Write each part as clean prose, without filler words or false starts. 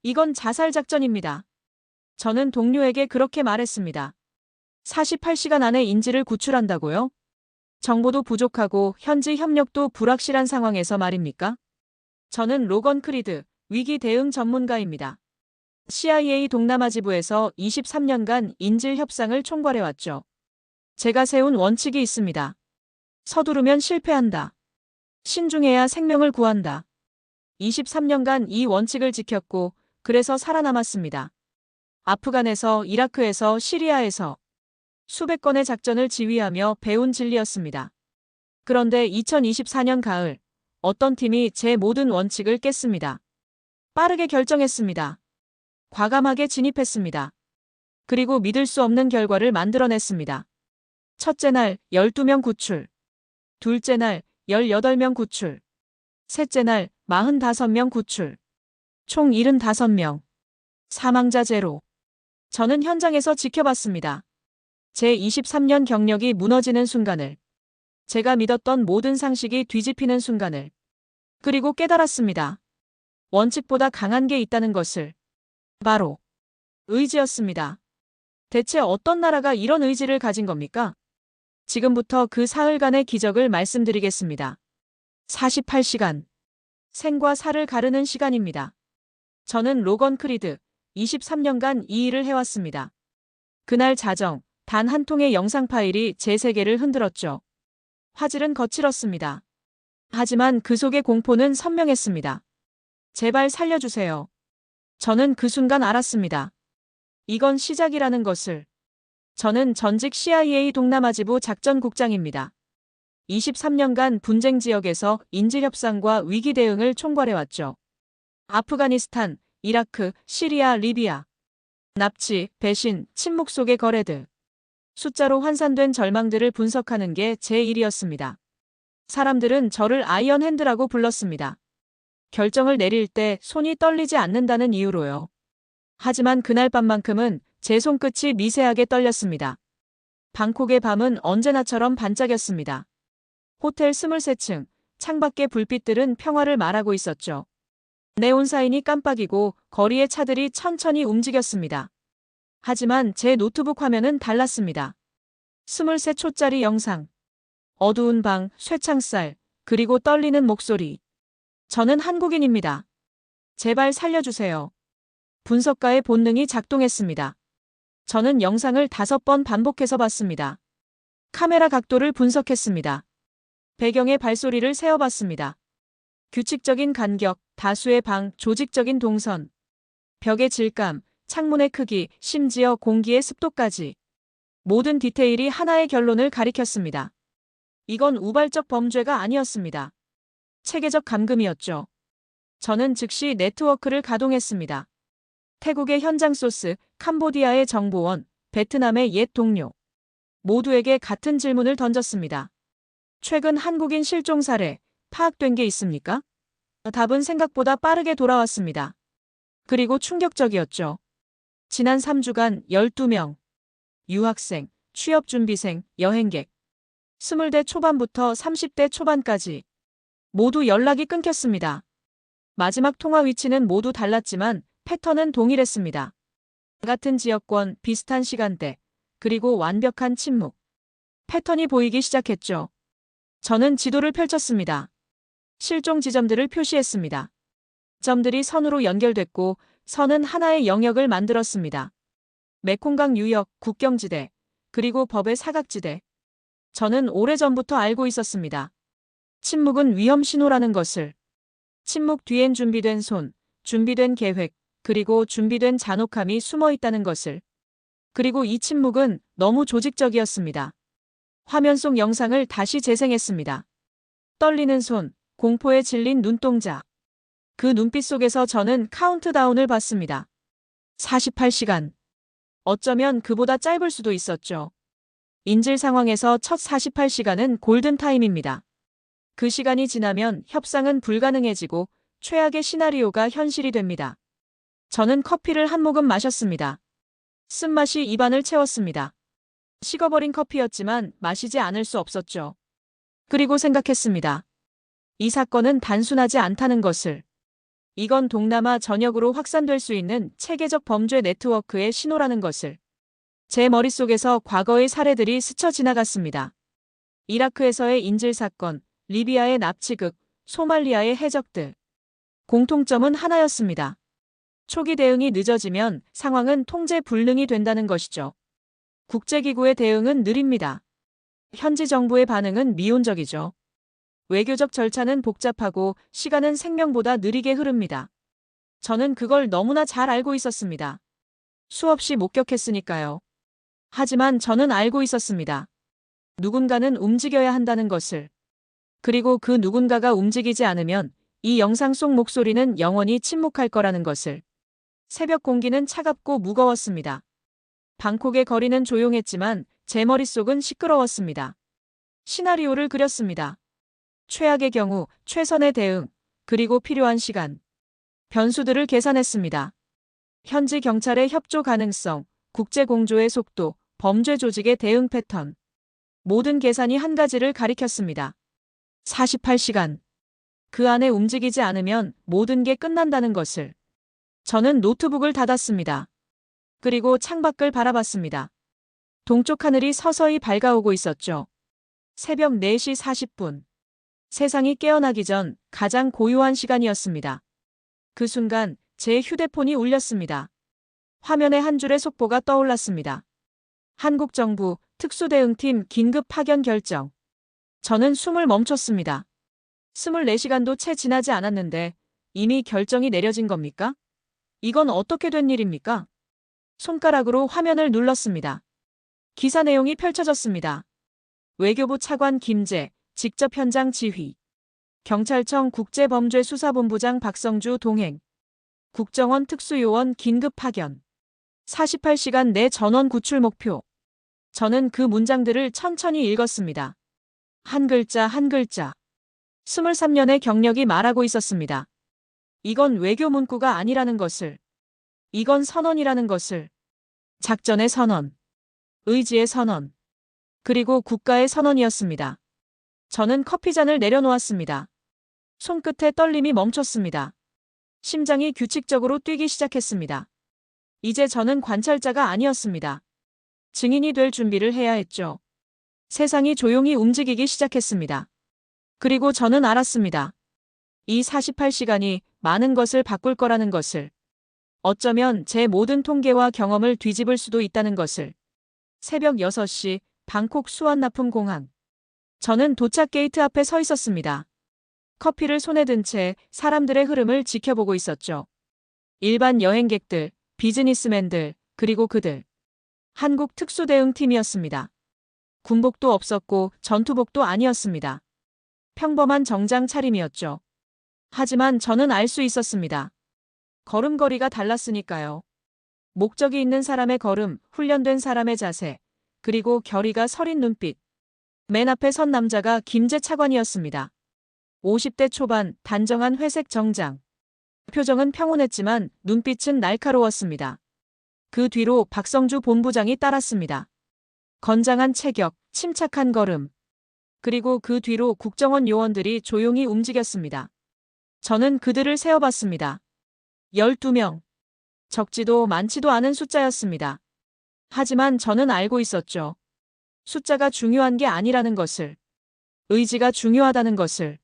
이건 자살 작전입니다. 저는 동료에게 그렇게 말했습니다. 48시간 안에 인지를 구출한다고요? 정보도 부족하고 현지 협력도 불확실한 상황에서 말입니까? 저는 로건 크리드, 위기 대응 전문가입니다. CIA 동남아 지부에서 23년간 인질 협상을 총괄해왔죠. 제가 세운 원칙이 있습니다. 서두르면 실패한다. 신중해야 생명을 구한다. 23년간 이 원칙을 지켰고 그래서 살아남았습니다. 아프간에서, 이라크에서, 시리아에서 수백 건의 작전을 지휘하며 배운 진리였습니다. 그런데 2024년 가을, 어떤 팀이 제 모든 원칙을 깼습니다. 빠르게 결정했습니다. 과감하게 진입했습니다. 그리고 믿을 수 없는 결과를 만들어냈습니다. 첫째 날 12명 구출. 둘째 날 18명 구출. 셋째 날 45명 구출. 총 75명. 사망자 제로. 저는 현장에서 지켜봤습니다. 제 23년 경력이 무너지는 순간을. 제가 믿었던 모든 상식이 뒤집히는 순간을. 그리고 깨달았습니다. 원칙보다 강한 게 있다는 것을. 바로 의지였습니다. 대체 어떤 나라가 이런 의지를 가진 겁니까? 지금부터 그 사흘간의 기적을 말씀드리겠습니다. 48시간. 생과 사를 가르는 시간입니다. 저는 로건 크리드, 23년간 이 일을 해왔습니다. 그날 자정, 단 한 통의 영상 파일이 제 세계를 흔들었죠. 화질은 거칠었습니다. 하지만 그 속의 공포는 선명했습니다. 제발 살려주세요. 저는 그 순간 알았습니다. 이건 시작이라는 것을. 저는 전직 CIA 동남아 지부 작전국장입니다. 23년간 분쟁 지역에서 인질협상과 위기 대응을 총괄해왔죠. 아프가니스탄, 이라크, 시리아, 리비아. 납치, 배신, 침묵 속의 거래들. 숫자로 환산된 절망들을 분석하는 게 제 일이었습니다. 사람들은 저를 아이언 핸드라고 불렀습니다. 결정을 내릴 때 손이 떨리지 않는다는 이유로요. 하지만 그날 밤만큼은 제 손끝이 미세하게 떨렸습니다. 방콕의 밤은 언제나처럼 반짝였습니다. 호텔 23층, 창밖의 불빛들은 평화를 말하고 있었죠. 네온 사인이 깜빡이고 거리의 차들이 천천히 움직였습니다. 하지만 제 노트북 화면은 달랐습니다. 23초짜리 영상. 어두운 방, 쇠창살, 그리고 떨리는 목소리. 저는 한국인입니다. 제발 살려주세요. 분석가의 본능이 작동했습니다. 저는 영상을 5번 반복해서 봤습니다. 카메라 각도를 분석했습니다. 배경의 발소리를 세어봤습니다. 규칙적인 간격, 다수의 방, 조직적인 동선. 벽의 질감, 창문의 크기, 심지어 공기의 습도까지. 모든 디테일이 하나의 결론을 가리켰습니다. 이건 우발적 범죄가 아니었습니다. 체계적 감금이었죠. 저는 즉시 네트워크를 가동했습니다. 태국의 현장 소스, 캄보디아의 정보원, 베트남의 옛 동료. 모두에게 같은 질문을 던졌습니다. 최근 한국인 실종 사례, 파악된 게 있습니까? 답은 생각보다 빠르게 돌아왔습니다. 그리고 충격적이었죠. 지난 3주간 12명. 유학생, 취업준비생, 여행객. 20대 초반부터 30대 초반까지. 모두 연락이 끊겼습니다. 마지막 통화 위치는 모두 달랐지만 패턴은 동일했습니다. 같은 지역권, 비슷한 시간대, 그리고 완벽한 침묵. 패턴이 보이기 시작했죠. 저는 지도를 펼쳤습니다. 실종 지점들을 표시했습니다. 점들이 선으로 연결됐고 선은 하나의 영역을 만들었습니다. 메콩강 유역, 국경지대, 그리고 법의 사각지대. 저는 오래전부터 알고 있었습니다. 침묵은 위험 신호라는 것을. 침묵 뒤엔 준비된 손, 준비된 계획, 그리고 준비된 잔혹함이 숨어 있다는 것을. 그리고 이 침묵은 너무 조직적이었습니다. 화면 속 영상을 다시 재생했습니다. 떨리는 손, 공포에 질린 눈동자. 그 눈빛 속에서 저는 카운트다운을 봤습니다. 48시간. 어쩌면 그보다 짧을 수도 있었죠. 인질 상황에서 첫 48시간은 골든타임입니다. 그 시간이 지나면 협상은 불가능해지고 최악의 시나리오가 현실이 됩니다. 저는 커피를 한 모금 마셨습니다. 쓴맛이 입안을 채웠습니다. 식어버린 커피였지만 마시지 않을 수 없었죠. 그리고 생각했습니다. 이 사건은 단순하지 않다는 것을. 이건 동남아 전역으로 확산될 수 있는 체계적 범죄 네트워크의 신호라는 것을 제 머릿속에서 과거의 사례들이 스쳐 지나갔습니다. 이라크에서의 인질 사건, 리비아의 납치극, 소말리아의 해적들. 공통점은 하나였습니다. 초기 대응이 늦어지면 상황은 통제 불능이 된다는 것이죠. 국제기구의 대응은 느립니다. 현지 정부의 반응은 미온적이죠. 외교적 절차는 복잡하고 시간은 생명보다 느리게 흐릅니다. 저는 그걸 너무나 잘 알고 있었습니다. 수없이 목격했으니까요. 하지만 저는 알고 있었습니다. 누군가는 움직여야 한다는 것을. 그리고 그 누군가가 움직이지 않으면 이 영상 속 목소리는 영원히 침묵할 거라는 것을. 새벽 공기는 차갑고 무거웠습니다. 방콕의 거리는 조용했지만 제 머릿속은 시끄러웠습니다. 시나리오를 그렸습니다. 최악의 경우, 최선의 대응, 그리고 필요한 시간. 변수들을 계산했습니다. 현지 경찰의 협조 가능성, 국제 공조의 속도, 범죄 조직의 대응 패턴. 모든 계산이 한 가지를 가리켰습니다. 48시간. 그 안에 움직이지 않으면 모든 게 끝난다는 것을. 저는 노트북을 닫았습니다. 그리고 창밖을 바라봤습니다. 동쪽 하늘이 서서히 밝아오고 있었죠. 새벽 4시 40분. 세상이 깨어나기 전 가장 고요한 시간이었습니다. 그 순간 제 휴대폰이 울렸습니다. 화면에 한 줄의 속보가 떠올랐습니다. 한국 정부 특수대응팀 긴급 파견 결정. 저는 숨을 멈췄습니다. 24시간도 채 지나지 않았는데 이미 결정이 내려진 겁니까? 이건 어떻게 된 일입니까? 손가락으로 화면을 눌렀습니다. 기사 내용이 펼쳐졌습니다. 외교부 차관 김재, 직접 현장 지휘. 경찰청 국제범죄수사본부장 박성주 동행. 국정원 특수요원 긴급 파견. 48시간 내 전원 구출 목표. 저는 그 문장들을 천천히 읽었습니다. 한 글자 한 글자. 23년의 경력이 말하고 있었습니다. 이건 외교 문구가 아니라는 것을. 이건 선언이라는 것을. 작전의 선언. 의지의 선언. 그리고 국가의 선언이었습니다. 저는 커피잔을 내려놓았습니다. 손끝에 떨림이 멈췄습니다. 심장이 규칙적으로 뛰기 시작했습니다. 이제 저는 관찰자가 아니었습니다. 증인이 될 준비를 해야 했죠. 세상이 조용히 움직이기 시작했습니다. 그리고 저는 알았습니다. 이 48시간이 많은 것을 바꿀 거라는 것을. 어쩌면 제 모든 통계와 경험을 뒤집을 수도 있다는 것을. 새벽 6시 방콕 수완나품 공항. 저는 도착 게이트 앞에 서 있었습니다. 커피를 손에 든 채 사람들의 흐름을 지켜보고 있었죠. 일반 여행객들, 비즈니스맨들, 그리고 그들. 한국 특수대응팀이었습니다. 군복도 없었고 전투복도 아니었습니다. 평범한 정장 차림이었죠. 하지만 저는 알 수 있었습니다. 걸음걸이가 달랐으니까요. 목적이 있는 사람의 걸음, 훈련된 사람의 자세, 그리고 결의가 서린 눈빛. 맨 앞에 선 남자가 김재 차관이었습니다. 50대 초반, 단정한 회색 정장. 표정은 평온했지만 눈빛은 날카로웠습니다. 그 뒤로 박성주 본부장이 따랐습니다. 건장한 체격, 침착한 걸음. 그리고 그 뒤로 국정원 요원들이 조용히 움직였습니다. 저는 그들을 세어봤습니다. 12명. 적지도 많지도 않은 숫자였습니다. 하지만 저는 알고 있었죠. 숫자가 중요한 게 아니라는 것을. 의지가 중요하다는 것을.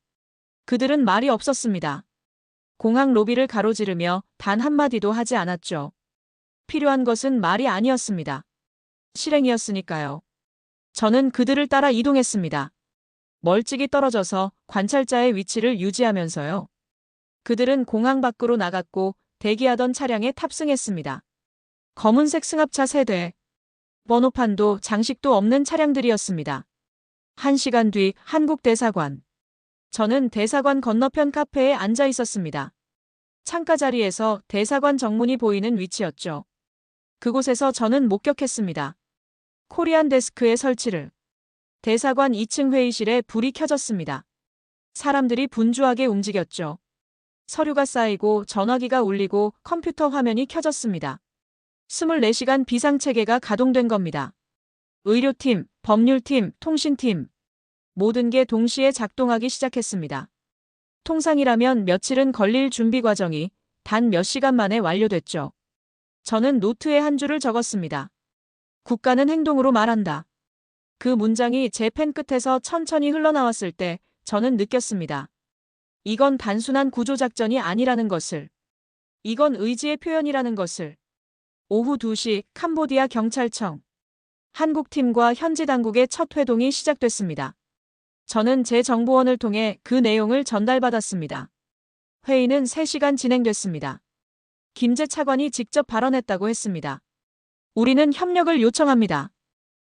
그들은 말이 없었습니다. 공항 로비를 가로지르며 단 한마디도 하지 않았죠. 필요한 것은 말이 아니었습니다. 실행이었으니까요. 저는 그들을 따라 이동했습니다. 멀찍이 떨어져서 관찰자의 위치를 유지하면서요. 그들은 공항 밖으로 나갔고 대기하던 차량에 탑승했습니다. 검은색 승합차 3대. 번호판도 장식도 없는 차량들이었습니다. 1시간 뒤 한국 대사관. 저는 대사관 건너편 카페에 앉아 있었습니다. 창가 자리에서 대사관 정문이 보이는 위치였죠. 그곳에서 저는 목격했습니다. 코리안 데스크의 설치를. 대사관 2층 회의실에 불이 켜졌습니다. 사람들이 분주하게 움직였죠. 서류가 쌓이고 전화기가 울리고 컴퓨터 화면이 켜졌습니다. 24시간 비상체계가 가동된 겁니다. 의료팀, 법률팀, 통신팀. 모든 게 동시에 작동하기 시작했습니다. 통상이라면 며칠은 걸릴 준비 과정이 단 몇 시간 만에 완료됐죠. 저는 노트에 한 줄을 적었습니다. 국가는 행동으로 말한다. 그 문장이 제 펜 끝에서 천천히 흘러나왔을 때 저는 느꼈습니다. 이건 단순한 구조작전이 아니라는 것을. 이건 의지의 표현이라는 것을. 오후 2시 캄보디아 경찰청. 한국팀과 현지 당국의 첫 회동이 시작됐습니다. 저는 제 정보원을 통해 그 내용을 전달받았습니다. 회의는 3시간 진행됐습니다. 김제 차관이 직접 발언했다고 했습니다. 우리는 협력을 요청합니다.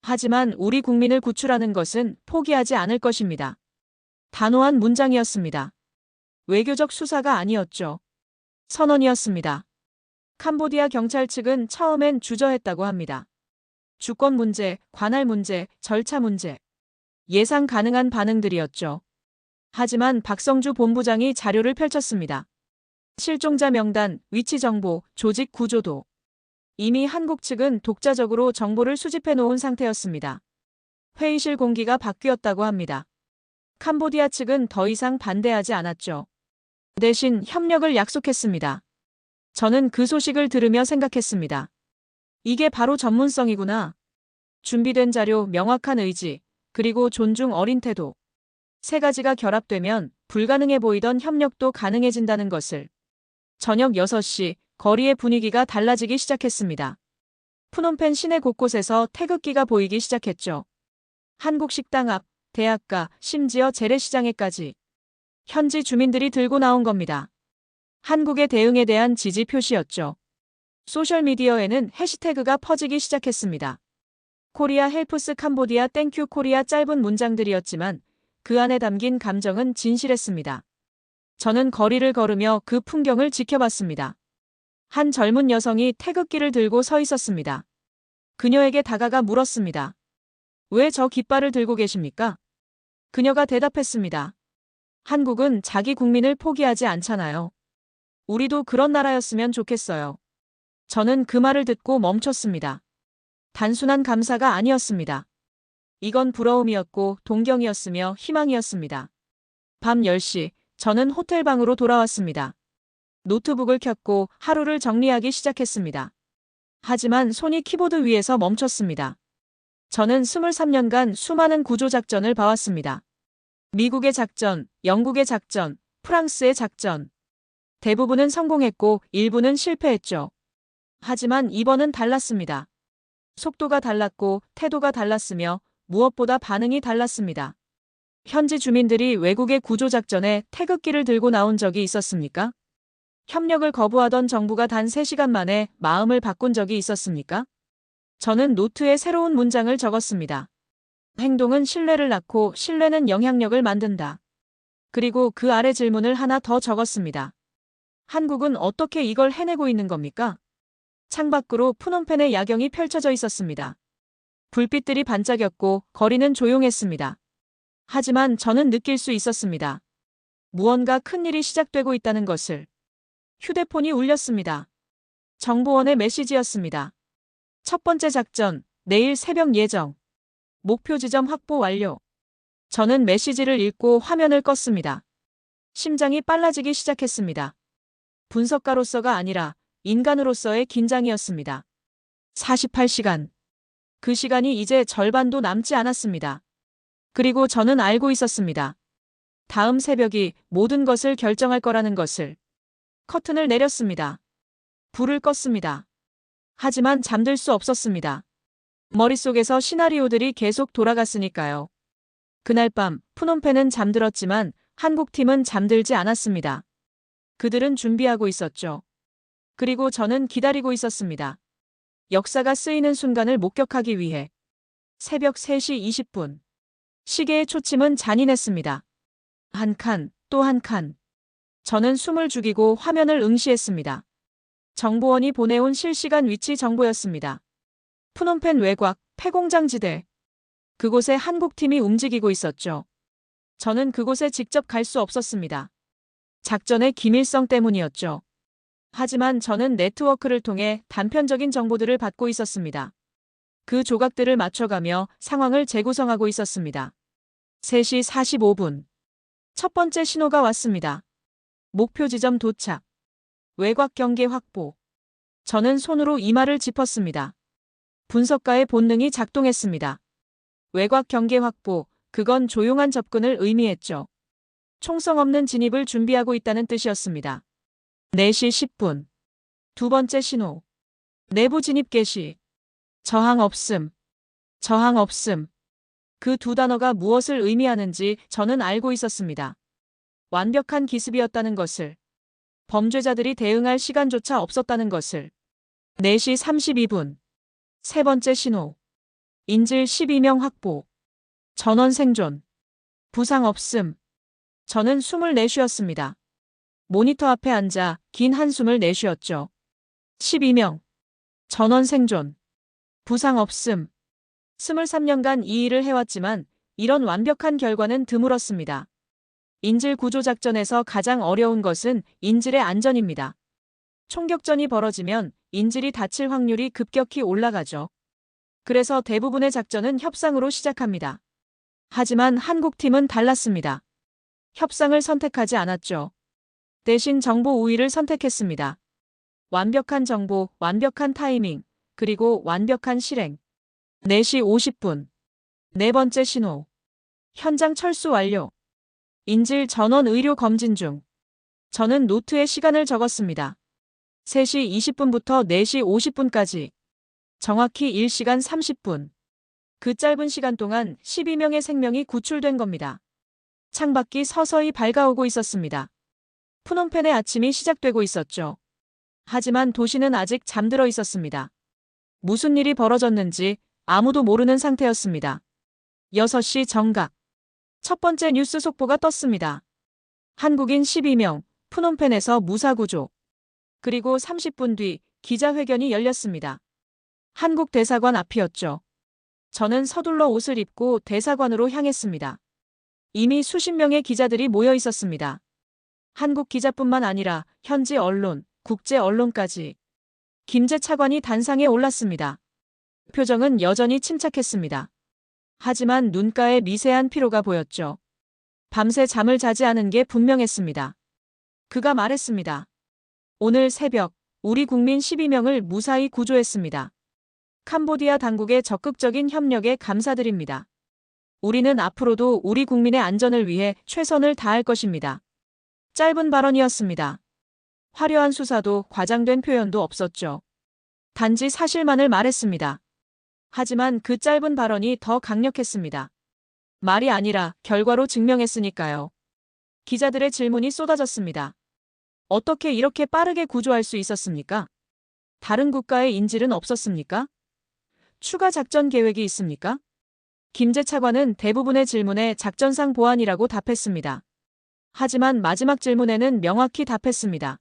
하지만 우리 국민을 구출하는 것은 포기하지 않을 것입니다. 단호한 문장이었습니다. 외교적 수사가 아니었죠. 선언이었습니다. 캄보디아 경찰 측은 처음엔 주저했다고 합니다. 주권 문제, 관할 문제, 절차 문제. 예상 가능한 반응들이었죠. 하지만 박성주 본부장이 자료를 펼쳤습니다. 실종자 명단, 위치 정보, 조직 구조도. 이미 한국 측은 독자적으로 정보를 수집해 놓은 상태였습니다. 회의실 공기가 바뀌었다고 합니다. 캄보디아 측은 더 이상 반대하지 않았죠. 대신 협력을 약속했습니다. 저는 그 소식을 들으며 생각했습니다. 이게 바로 전문성이구나. 준비된 자료, 명확한 의지, 그리고 존중 어린 태도. 3가지가 결합되면 불가능해 보이던 협력도 가능해진다는 것을. 저녁 6시 거리의 분위기가 달라지기 시작했습니다. 푸놈펜 시내 곳곳에서 태극기가 보이기 시작했죠. 한국 식당 앞, 대학가, 심지어 재래시장에까지. 현지 주민들이 들고 나온 겁니다. 한국의 대응에 대한 지지 표시였죠. 소셜미디어에는 해시태그가 퍼지기 시작했습니다. 코리아 헬프스 캄보디아 땡큐 코리아 짧은 문장들이었지만 그 안에 담긴 감정은 진실했습니다. 저는 거리를 걸으며 그 풍경을 지켜봤습니다. 한 젊은 여성이 태극기를 들고 서 있었습니다. 그녀에게 다가가 물었습니다. 왜 저 깃발을 들고 계십니까? 그녀가 대답했습니다. 한국은 자기 국민을 포기하지 않잖아요. 우리도 그런 나라였으면 좋겠어요. 저는 그 말을 듣고 멈췄습니다. 단순한 감사가 아니었습니다. 이건 부러움이었고 동경이었으며 희망이었습니다. 밤 10시, 저는 호텔 방으로 돌아왔습니다. 노트북을 켰고 하루를 정리하기 시작했습니다. 하지만 손이 키보드 위에서 멈췄습니다. 저는 23년간 수많은 구조작전을 봐왔습니다. 미국의 작전, 영국의 작전, 프랑스의 작전. 대부분은 성공했고 일부는 실패했죠. 하지만 이번은 달랐습니다. 속도가 달랐고 태도가 달랐으며 무엇보다 반응이 달랐습니다. 현지 주민들이 외국의 구조작전에 태극기를 들고 나온 적이 있었습니까? 협력을 거부하던 정부가 단 3시간 만에 마음을 바꾼 적이 있었습니까? 저는 노트에 새로운 문장을 적었습니다. 행동은 신뢰를 낳고 신뢰는 영향력을 만든다. 그리고 그 아래 질문을 하나 더 적었습니다. 한국은 어떻게 이걸 해내고 있는 겁니까? 창밖으로 푸놈펜의 야경이 펼쳐져 있었습니다. 불빛들이 반짝였고 거리는 조용했습니다. 하지만 저는 느낄 수 있었습니다. 무언가 큰일이 시작되고 있다는 것을. 휴대폰이 울렸습니다. 정보원의 메시지였습니다. 첫 번째 작전, 내일 새벽 예정. 목표 지점 확보 완료. 저는 메시지를 읽고 화면을 껐습니다. 심장이 빨라지기 시작했습니다. 분석가로서가 아니라 인간으로서의 긴장이었습니다. 48시간. 그 시간이 이제 절반도 남지 않았습니다. 그리고 저는 알고 있었습니다. 다음 새벽이 모든 것을 결정할 거라는 것을. 커튼을 내렸습니다. 불을 껐습니다. 하지만 잠들 수 없었습니다. 머릿속에서 시나리오들이 계속 돌아갔으니까요. 그날 밤 푸놈펜은 잠들었지만 한국팀은 잠들지 않았습니다. 그들은 준비하고 있었죠. 그리고 저는 기다리고 있었습니다. 역사가 쓰이는 순간을 목격하기 위해. 새벽 3시 20분. 시계의 초침은 잔인했습니다. 한 칸, 또 한 칸. 저는 숨을 죽이고 화면을 응시했습니다. 정보원이 보내온 실시간 위치 정보였습니다. 푸놈펜 외곽, 폐공장지대. 그곳에 한국팀이 움직이고 있었죠. 저는 그곳에 직접 갈 수 없었습니다. 작전의 기밀성 때문이었죠. 하지만 저는 네트워크를 통해 단편적인 정보들을 받고 있었습니다. 그 조각들을 맞춰가며 상황을 재구성하고 있었습니다. 3시 45분. 첫 번째 신호가 왔습니다. 목표 지점 도착. 외곽 경계 확보. 저는 손으로 이마를 짚었습니다. 분석가의 본능이 작동했습니다. 외곽 경계 확보, 그건 조용한 접근을 의미했죠. 총성 없는 진입을 준비하고 있다는 뜻이었습니다. 4시 10분. 두 번째 신호. 내부 진입 개시. 저항 없음. 저항 없음. 그 두 단어가 무엇을 의미하는지 저는 알고 있었습니다. 완벽한 기습이었다는 것을. 범죄자들이 대응할 시간조차 없었다는 것을. 4시 32분. 세 번째 신호. 인질 12명 확보. 전원 생존. 부상 없음. 저는 숨을 내쉬었습니다. 모니터 앞에 앉아 긴 한숨을 내쉬었죠. 12명. 전원 생존. 부상 없음. 23년간 이 일을 해왔지만 이런 완벽한 결과는 드물었습니다. 인질 구조 작전에서 가장 어려운 것은 인질의 안전입니다. 총격전이 벌어지면 인질이 다칠 확률이 급격히 올라가죠. 그래서 대부분의 작전은 협상으로 시작합니다. 하지만 한국 팀은 달랐습니다. 협상을 선택하지 않았죠. 대신 정보 우위를 선택했습니다. 완벽한 정보, 완벽한 타이밍, 그리고 완벽한 실행. 4시 50분. 네 번째 신호. 현장 철수 완료. 인질 전원 의료 검진 중. 저는 노트에 시간을 적었습니다. 3시 20분부터 4시 50분까지. 정확히 1시간 30분. 그 짧은 시간 동안 12명의 생명이 구출된 겁니다. 창밖이 서서히 밝아오고 있었습니다. 푸놈펜의 아침이 시작되고 있었죠. 하지만 도시는 아직 잠들어 있었습니다. 무슨 일이 벌어졌는지 아무도 모르는 상태였습니다. 6시 정각. 첫 번째 뉴스 속보가 떴습니다. 한국인 12명, 푸놈펜에서 무사구조. 그리고 30분 뒤 기자회견이 열렸습니다. 한국 대사관 앞이었죠. 저는 서둘러 옷을 입고 대사관으로 향했습니다. 이미 수십 명의 기자들이 모여 있었습니다. 한국 기자뿐만 아니라 현지 언론, 국제 언론까지. 김재 차관이 단상에 올랐습니다. 표정은 여전히 침착했습니다. 하지만 눈가에 미세한 피로가 보였죠. 밤새 잠을 자지 않은 게 분명했습니다. 그가 말했습니다. 오늘 새벽 우리 국민 12명을 무사히 구조했습니다. 캄보디아 당국의 적극적인 협력에 감사드립니다. 우리는 앞으로도 우리 국민의 안전을 위해 최선을 다할 것입니다. 짧은 발언이었습니다. 화려한 수사도 과장된 표현도 없었죠. 단지 사실만을 말했습니다. 하지만 그 짧은 발언이 더 강력했습니다. 말이 아니라 결과로 증명했으니까요. 기자들의 질문이 쏟아졌습니다. 어떻게 이렇게 빠르게 구조할 수 있었습니까? 다른 국가의 인질은 없었습니까? 추가 작전 계획이 있습니까? 김재 차관은 대부분의 질문에 작전상 보안이라고 답했습니다. 하지만 마지막 질문에는 명확히 답했습니다.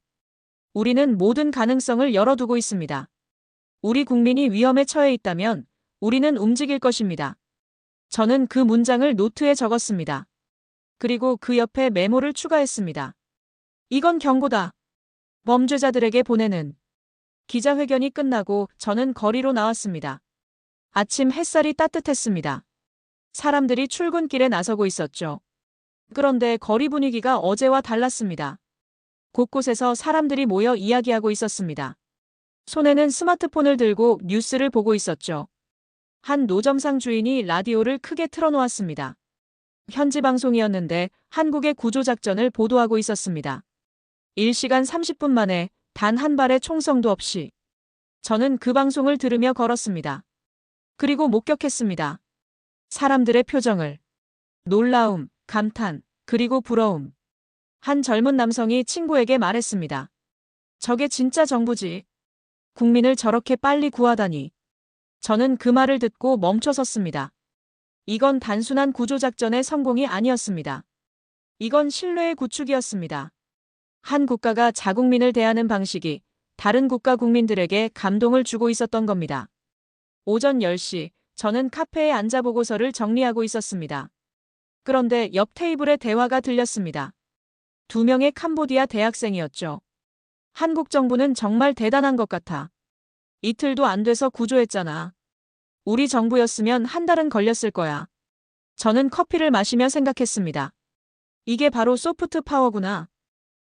우리는 모든 가능성을 열어두고 있습니다. 우리 국민이 위험에 처해 있다면 우리는 움직일 것입니다. 저는 그 문장을 노트에 적었습니다. 그리고 그 옆에 메모를 추가했습니다. 이건 경고다. 범죄자들에게 보내는. 기자회견이 끝나고 저는 거리로 나왔습니다. 아침 햇살이 따뜻했습니다. 사람들이 출근길에 나서고 있었죠. 그런데 거리 분위기가 어제와 달랐습니다. 곳곳에서 사람들이 모여 이야기하고 있었습니다. 손에는 스마트폰을 들고 뉴스를 보고 있었죠. 한 노점상 주인이 라디오를 크게 틀어놓았습니다. 현지 방송이었는데 한국의 구조작전을 보도하고 있었습니다. 1시간 30분 만에 단 한 발의 총성도 없이. 저는 그 방송을 들으며 걸었습니다. 그리고 목격했습니다. 사람들의 표정을. 놀라움, 감탄, 그리고 부러움. 한 젊은 남성이 친구에게 말했습니다. 저게 진짜 정부지. 국민을 저렇게 빨리 구하다니. 저는 그 말을 듣고 멈춰섰습니다. 이건 단순한 구조작전의 성공이 아니었습니다. 이건 신뢰의 구축이었습니다. 한 국가가 자국민을 대하는 방식이 다른 국가 국민들에게 감동을 주고 있었던 겁니다. 오전 10시, 저는 카페에 앉아 보고서를 정리하고 있었습니다. 그런데 옆 테이블에 대화가 들렸습니다. 2명의 캄보디아 대학생이었죠. 한국 정부는 정말 대단한 것 같아. 이틀도 안 돼서 구조했잖아. 우리 정부였으면 한 달은 걸렸을 거야. 저는 커피를 마시며 생각했습니다. 이게 바로 소프트 파워구나.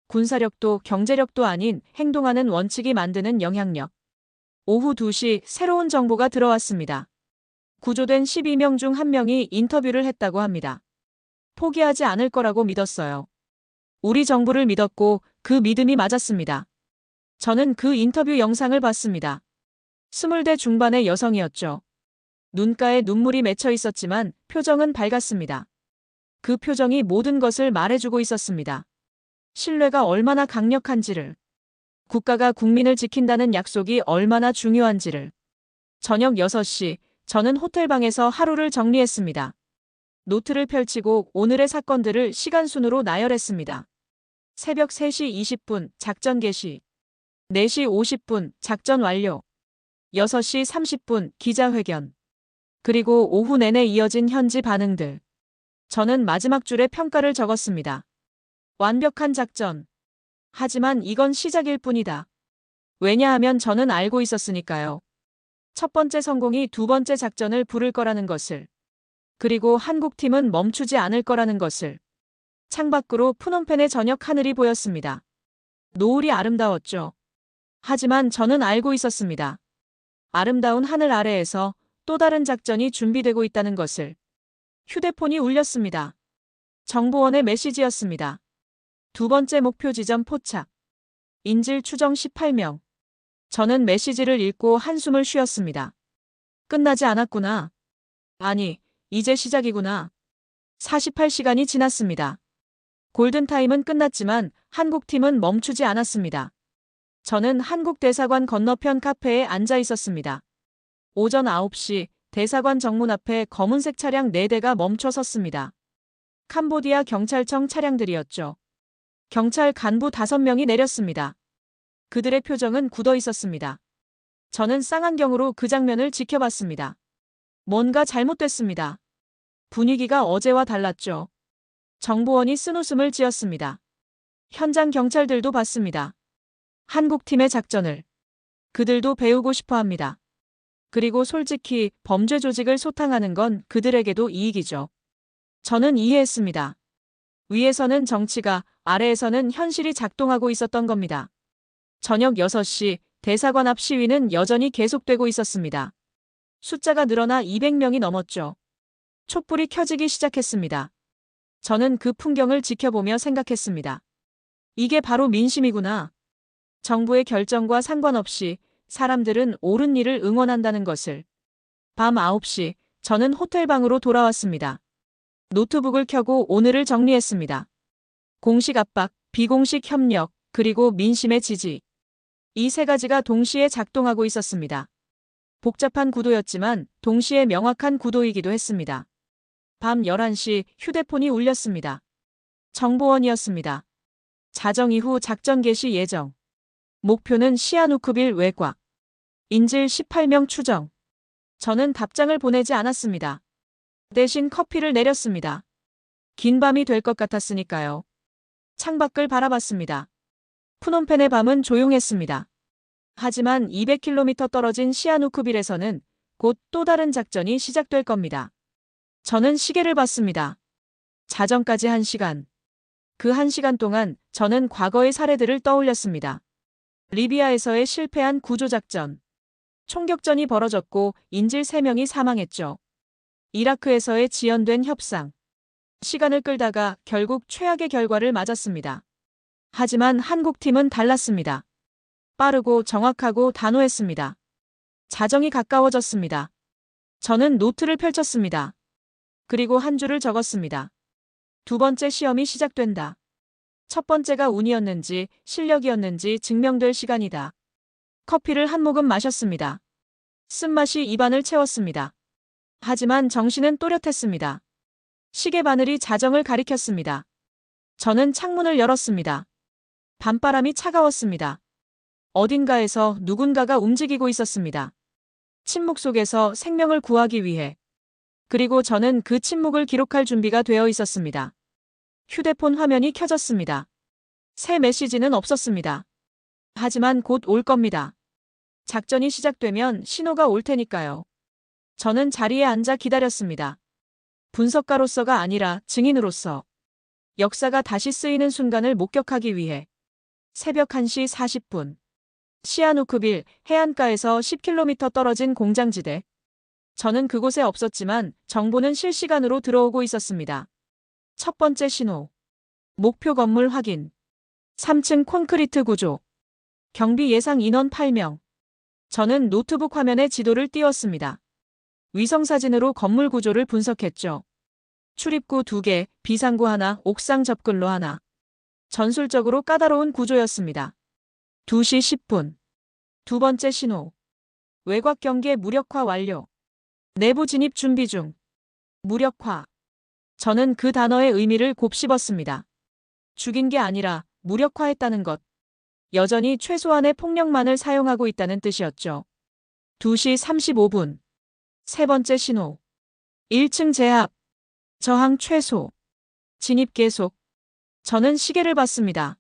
군사력도 경제력도 아닌 행동하는 원칙이 만드는 영향력. 오후 2시 새로운 정보가 들어왔습니다. 구조된 12명 중 1명이 인터뷰를 했다고 합니다. 포기하지 않을 거라고 믿었어요. 우리 정부를 믿었고 그 믿음이 맞았습니다. 저는 그 인터뷰 영상을 봤습니다. 20대 중반의 여성이었죠. 눈가에 눈물이 맺혀 있었지만 표정은 밝았습니다. 그 표정이 모든 것을 말해주고 있었습니다. 신뢰가 얼마나 강력한지를, 국가가 국민을 지킨다는 약속이 얼마나 중요한지를. 저녁 6시, 저는 호텔방에서 하루를 정리했습니다. 노트를 펼치고 오늘의 사건들을 시간순으로 나열했습니다. 새벽 3시 20분 작전 개시, 4시 50분 작전 완료, 6시 30분 기자회견, 그리고 오후 내내 이어진 현지 반응들. 저는 마지막 줄에 평가를 적었습니다. 완벽한 작전. 하지만 이건 시작일 뿐이다. 왜냐하면 저는 알고 있었으니까요. 첫 번째 성공이 두 번째 작전을 부를 거라는 것을. 그리고 한국팀은 멈추지 않을 거라는 것을. 창밖으로 푸놈펜의 저녁 하늘이 보였습니다. 노을이 아름다웠죠. 하지만 저는 알고 있었습니다. 아름다운 하늘 아래에서 또 다른 작전이 준비되고 있다는 것을. 휴대폰이 울렸습니다. 정보원의 메시지였습니다. 두 번째 목표 지점 포착. 인질 추정 18명. 저는 메시지를 읽고 한숨을 쉬었습니다. 끝나지 않았구나. 아니, 이제 시작이구나. 48시간이 지났습니다. 골든타임은 끝났지만 한국팀은 멈추지 않았습니다. 저는 한국 대사관 건너편 카페에 앉아 있었습니다. 오전 9시 대사관 정문 앞에 검은색 차량 4대가 멈춰 섰습니다. 캄보디아 경찰청 차량들이었죠. 경찰 간부 5명이 내렸습니다. 그들의 표정은 굳어 있었습니다. 저는 쌍안경으로 그 장면을 지켜봤습니다. 뭔가 잘못됐습니다. 분위기가 어제와 달랐죠. 정보원이 쓴웃음을 지었습니다. 현장 경찰들도 봤습니다. 한국팀의 작전을. 그들도 배우고 싶어 합니다. 그리고 솔직히 범죄 조직을 소탕하는 건 그들에게도 이익이죠. 저는 이해했습니다. 위에서는 정치가, 아래에서는 현실이 작동하고 있었던 겁니다. 저녁 6시 대사관 앞 시위는 여전히 계속되고 있었습니다. 숫자가 늘어나 200명이 넘었죠. 촛불이 켜지기 시작했습니다. 저는 그 풍경을 지켜보며 생각했습니다. 이게 바로 민심이구나. 정부의 결정과 상관없이 사람들은 옳은 일을 응원한다는 것을. 밤 9시 저는 호텔방으로 돌아왔습니다. 노트북을 켜고 오늘을 정리했습니다. 공식 압박, 비공식 협력, 그리고 민심의 지지. 이 세 가지가 동시에 작동하고 있었습니다. 복잡한 구도였지만 동시에 명확한 구도이기도 했습니다. 밤 11시 휴대폰이 울렸습니다. 정보원이었습니다. 자정 이후 작전 개시 예정. 목표는 시아누크빌 외곽. 인질 18명 추정. 저는 답장을 보내지 않았습니다. 대신 커피를 내렸습니다. 긴 밤이 될 것 같았으니까요. 창밖을 바라봤습니다. 푸놈펜의 밤은 조용했습니다. 하지만 200km 떨어진 시아누크빌에서는 곧 또 다른 작전이 시작될 겁니다. 저는 시계를 봤습니다. 자정까지 1시간. 그 1시간 동안 저는 과거의 사례들을 떠올렸습니다. 리비아에서의 실패한 구조작전. 총격전이 벌어졌고 인질 3명이 사망했죠. 이라크에서의 지연된 협상. 시간을 끌다가 결국 최악의 결과를 맞았습니다. 하지만 한국팀은 달랐습니다. 빠르고 정확하고 단호했습니다. 자정이 가까워졌습니다. 저는 노트를 펼쳤습니다. 그리고 한 줄을 적었습니다. 두 번째 시험이 시작된다. 첫 번째가 운이었는지 실력이었는지 증명될 시간이다. 커피를 한 모금 마셨습니다. 쓴맛이 입안을 채웠습니다. 하지만 정신은 또렷했습니다. 시계 바늘이 자정을 가리켰습니다. 저는 창문을 열었습니다. 밤바람이 차가웠습니다. 어딘가에서 누군가가 움직이고 있었습니다. 침묵 속에서 생명을 구하기 위해. 그리고 저는 그 침묵을 기록할 준비가 되어 있었습니다. 휴대폰 화면이 켜졌습니다. 새 메시지는 없었습니다. 하지만 곧 올 겁니다. 작전이 시작되면 신호가 올 테니까요. 저는 자리에 앉아 기다렸습니다. 분석가로서가 아니라 증인으로서. 역사가 다시 쓰이는 순간을 목격하기 위해 새벽 1시 40분 시아누크빌 해안가에서 10km 떨어진 공장지대. 저는 그곳에 없었지만 정보는 실시간으로 들어오고 있었습니다. 첫 번째 신호. 목표 건물 확인. 3층 콘크리트 구조. 경비 예상 인원 8명. 저는 노트북 화면에 지도를 띄웠습니다. 위성사진으로 건물 구조를 분석했죠. 출입구 2개, 비상구 하나, 옥상 접근로 하나. 전술적으로 까다로운 구조였습니다. 2시 10분. 두 번째 신호. 외곽 경계 무력화 완료. 내부 진입 준비 중. 무력화. 저는 그 단어의 의미를 곱씹었습니다. 죽인 게 아니라 무력화했다는 것. 여전히 최소한의 폭력만을 사용하고 있다는 뜻이었죠. 2시 35분. 세 번째 신호. 1층 제압. 저항 최소. 진입 계속. 저는 시계를 봤습니다.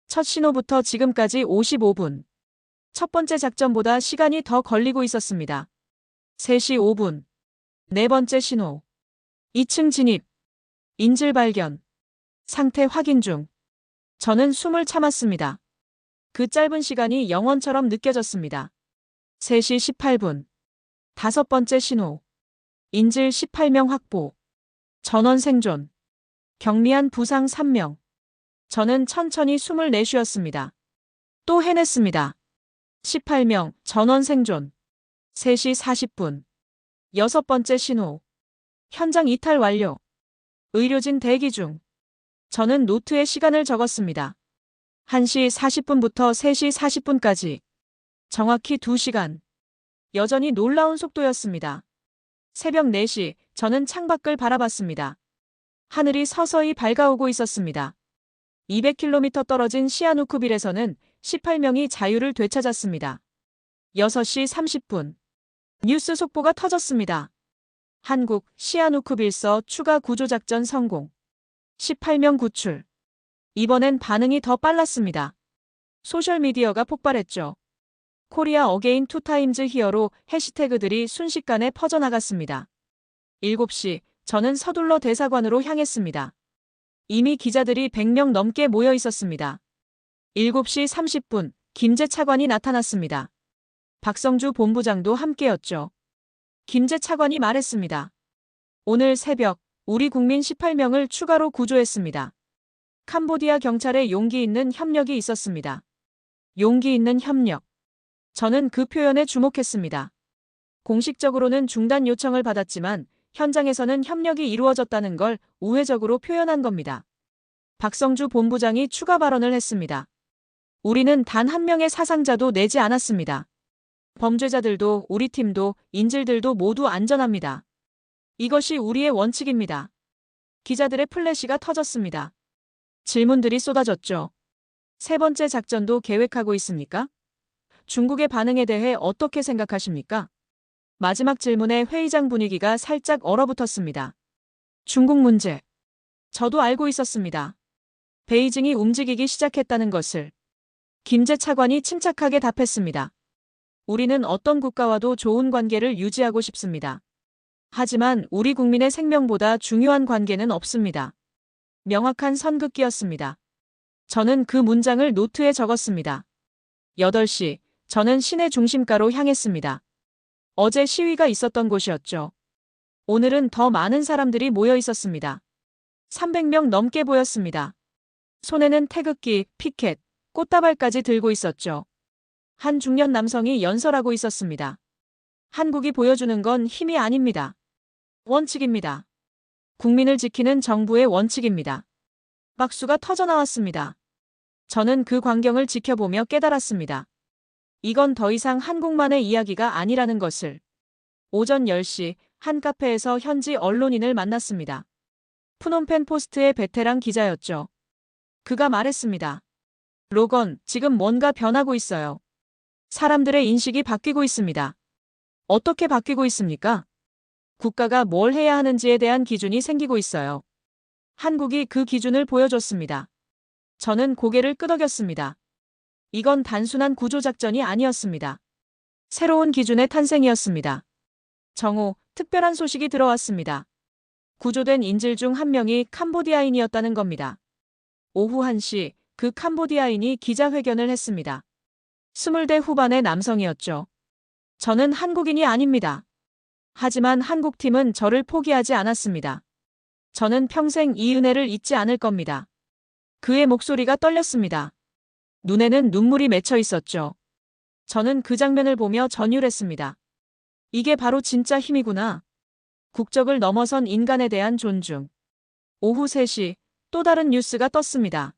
첫 신호부터 지금까지 55분. 첫 번째 작전보다 시간이 더 걸리고 있었습니다. 3시 5분. 네 번째 신호. 2층 진입. 인질 발견. 상태 확인 중. 저는 숨을 참았습니다. 그 짧은 시간이 영원처럼 느껴졌습니다. 3시 18분. 다섯 번째 신호. 인질 18명 확보. 전원 생존. 경미한 부상 3명. 저는 천천히 숨을 내쉬었습니다. 또 해냈습니다. 18명 전원 생존. 3시 40분. 여섯 번째 신호. 현장 이탈 완료. 의료진 대기 중. 저는 노트에 시간을 적었습니다. 1시 40분부터 3시 40분까지. 정확히 2시간. 여전히 놀라운 속도였습니다. 새벽 4시, 저는 창밖을 바라봤습니다. 하늘이 서서히 밝아오고 있었습니다. 200km 떨어진 시아누크빌에서는 18명이 자유를 되찾았습니다. 6시 30분. 뉴스 속보가 터졌습니다. 한국 시아누크빌서 추가 구조작전 성공. 18명 구출. 이번엔 반응이 더 빨랐습니다. 소셜미디어가 폭발했죠. 코리아 어게인 투타임즈 히어로 해시태그들이 순식간에 퍼져나갔습니다. 7시, 저는 서둘러 대사관으로 향했습니다. 이미 기자들이 100명 넘게 모여 있었습니다. 7시 30분, 김제 차관이 나타났습니다. 박성주 본부장도 함께였죠. 김제 차관이 말했습니다. 오늘 새벽, 우리 국민 18명을 추가로 구조했습니다. 캄보디아 경찰의 용기 있는 협력이 있었습니다. 용기 있는 협력. 저는 그 표현에 주목했습니다. 공식적으로는 중단 요청을 받았지만 현장에서는 협력이 이루어졌다는 걸 우회적으로 표현한 겁니다. 박성주 본부장이 추가 발언을 했습니다. 우리는 단 한 명의 사상자도 내지 않았습니다. 범죄자들도 우리 팀도 인질들도 모두 안전합니다. 이것이 우리의 원칙입니다. 기자들의 플래시가 터졌습니다. 질문들이 쏟아졌죠. 세 번째 작전도 계획하고 있습니까? 중국의 반응에 대해 어떻게 생각하십니까? 마지막 질문에 회의장 분위기가 살짝 얼어붙었습니다. 중국 문제. 저도 알고 있었습니다. 베이징이 움직이기 시작했다는 것을. 김제 차관이 침착하게 답했습니다. 우리는 어떤 국가와도 좋은 관계를 유지하고 싶습니다. 하지만 우리 국민의 생명보다 중요한 관계는 없습니다. 명확한 선긋기였습니다. 저는 그 문장을 노트에 적었습니다. 8시, 저는 시내 중심가로 향했습니다. 어제 시위가 있었던 곳이었죠. 오늘은 더 많은 사람들이 모여 있었습니다. 300명 넘게 보였습니다. 손에는 태극기, 피켓, 꽃다발까지 들고 있었죠. 한 중년 남성이 연설하고 있었습니다. 한국이 보여주는 건 힘이 아닙니다. 원칙입니다. 국민을 지키는 정부의 원칙입니다. 박수가 터져나왔습니다. 저는 그 광경을 지켜보며 깨달았습니다. 이건 더 이상 한국만의 이야기가 아니라는 것을. 오전 10시 한 카페에서 현지 언론인을 만났습니다. 푸놈펜 포스트의 베테랑 기자였죠. 그가 말했습니다. 로건, 지금 뭔가 변하고 있어요. 사람들의 인식이 바뀌고 있습니다. 어떻게 바뀌고 있습니까? 국가가 뭘 해야 하는지에 대한 기준이 생기고 있어요. 한국이 그 기준을 보여줬습니다. 저는 고개를 끄덕였습니다. 이건 단순한 구조작전이 아니었습니다. 새로운 기준의 탄생이었습니다. 정오, 특별한 소식이 들어왔습니다. 구조된 인질 중 한 명이 캄보디아인이었다는 겁니다. 오후 1시 그 캄보디아인이 기자회견을 했습니다. 20대 후반의 남성이었죠. 저는 한국인이 아닙니다. 하지만 한국팀은 저를 포기하지 않았습니다. 저는 평생 이 은혜를 잊지 않을 겁니다. 그의 목소리가 떨렸습니다. 눈에는 눈물이 맺혀 있었죠. 저는 그 장면을 보며 전율했습니다. 이게 바로 진짜 힘이구나. 국적을 넘어선 인간에 대한 존중. 오후 3시 또 다른 뉴스가 떴습니다.